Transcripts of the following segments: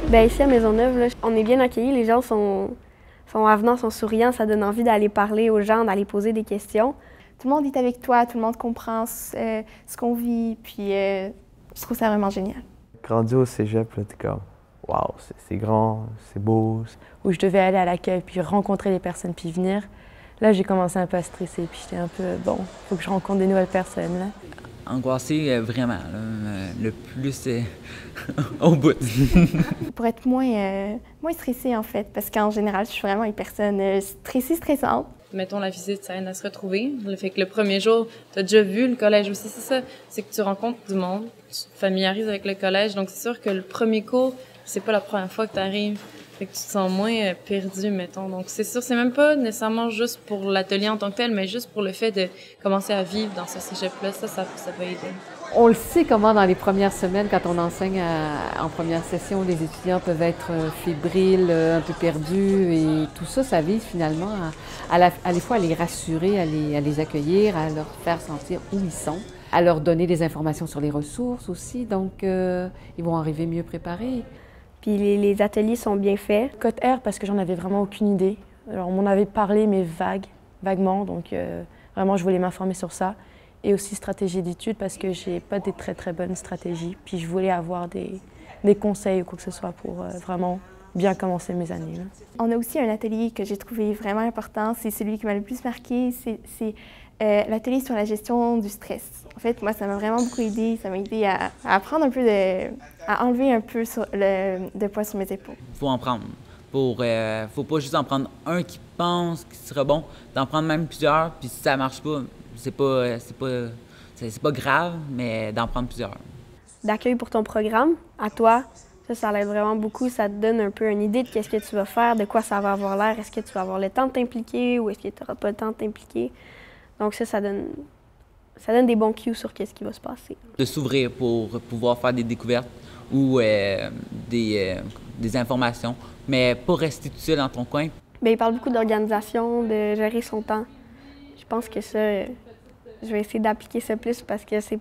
Bien, ici à Maisonneuve, là, on est bien accueillis. Les gens sont avenants, sont souriants. Ça donne envie d'aller parler aux gens, d'aller poser des questions. Tout le monde est avec toi, tout le monde comprend ce qu'on vit, puis je trouve ça vraiment génial. Grandi au cégep, là, t'es comme « wow, c'est grand, c'est beau ». Où je devais aller à l'accueil, puis rencontrer les personnes, puis venir. Là, j'ai commencé un peu à stresser, puis j'étais un peu, bon, faut que je rencontre des nouvelles personnes, là. Angoissé, vraiment, là, le plus au bout. Pour être moins stressée, en fait, parce qu'en général, je suis vraiment une personne stressante. Mettons, la visite, ça aide à se retrouver. Le fait que le premier jour, tu as déjà vu le collège aussi, c'est ça. C'est que tu rencontres du monde, tu te familiarises avec le collège. Donc, c'est sûr que le premier cours, c'est pas la première fois que tu arrives. Fait que tu te sens moins perdu, mettons. Donc, c'est sûr, c'est même pas nécessairement juste pour l'atelier en tant que tel, mais juste pour le fait de commencer à vivre dans ce cégep-là. Ça va aider. On le sait comment dans les premières semaines, quand on enseigne en première session, les étudiants peuvent être fébriles, un peu perdus et tout ça, ça vise finalement à la fois à les rassurer, à les accueillir, à leur faire sentir où ils sont, à leur donner des informations sur les ressources aussi, donc ils vont arriver mieux préparés. Puis les ateliers sont bien faits. Code R, parce que j'en avais vraiment aucune idée. Alors, on m'en avait parlé, mais vaguement, donc vraiment, je voulais m'informer sur ça. Et aussi stratégie d'études, parce que j'ai pas des très bonnes stratégies. Puis je voulais avoir des conseils ou quoi que ce soit pour vraiment bien commencer mes années, là. On a aussi un atelier que j'ai trouvé vraiment important, c'est celui qui m'a le plus marqué, c'est l'atelier sur la gestion du stress. En fait, moi, ça m'a vraiment beaucoup aidé, ça m'a aidé à apprendre un peu à enlever un peu de poids sur mes épaules. Faut en prendre. Faut pas juste en prendre un qui pense qu'il sera bon, d'en prendre même plusieurs, puis si ça marche pas, c'est pas grave, mais d'en prendre plusieurs. D'accueil pour ton programme, à toi, ça l'aide vraiment beaucoup. Ça te donne un peu une idée de qu'est-ce que tu vas faire, de quoi ça va avoir l'air. Est-ce que tu vas avoir le temps de t'impliquer ou est-ce que tu n'auras pas le temps de t'impliquer? Donc ça donne des bons cues sur qu'est-ce qui va se passer. De s'ouvrir pour pouvoir faire des découvertes ou des informations, mais pas rester tout seul dans ton coin. Bien, il parle beaucoup d'organisation, de gérer son temps. Je pense que ça, je vais essayer d'appliquer ça plus parce que c'est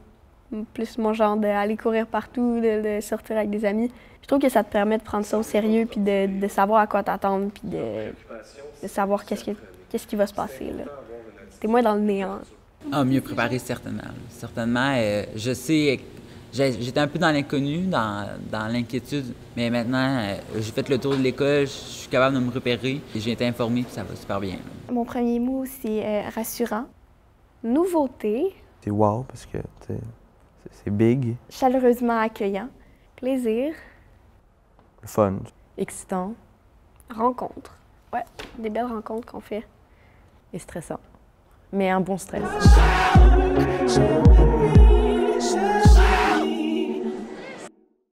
plus mon genre d'aller courir partout, de sortir avec des amis. Je trouve que ça te permet de prendre ça au sérieux puis de savoir à quoi t'attendre puis de savoir qu'est-ce qui va se passer, là. T'es moins dans le néant. Ah, mieux préparé, certainement. Certainement, je sais, j'étais un peu dans l'inconnu, dans l'inquiétude, mais maintenant, j'ai fait le tour de l'école, je suis capable de me repérer, et j'ai été informé, puis ça va super bien. Mon premier mot, c'est rassurant. Nouveauté. C'est wow parce que c'est big. Chaleureusement accueillant. Plaisir. Fun. Excitant. Rencontre. Ouais, des belles rencontres qu'on fait. Et stressant. Mais un bon stress.